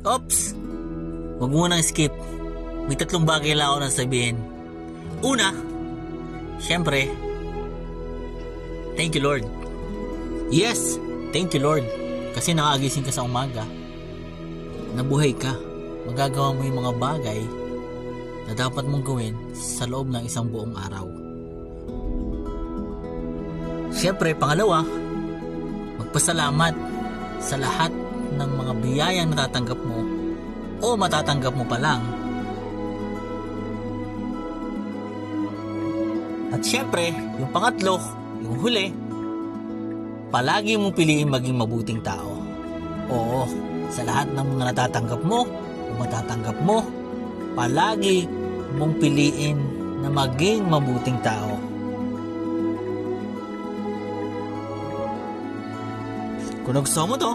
Oops! Huwag mo nang skip. May 3 bagay lang ako na sabihin. Una, syempre, thank you Lord. Yes, thank you Lord. Kasi nakagising ka sa umaga. Nabuhay ka. Magagawa mo yung mga bagay na dapat mong gawin sa loob ng isang buong araw. Syempre, pangalawa, magpasalamat sa lahat ng mga biyayang natatanggap mo o matatanggap mo pa lang. At syempre, yung pangatlo, yung huli, palagi mong piliin maging mabuting tao. Oo, sa lahat ng mga natatanggap mo o matatanggap mo, palagi mong piliin na maging mabuting tao. Kung nagustuhan mo to,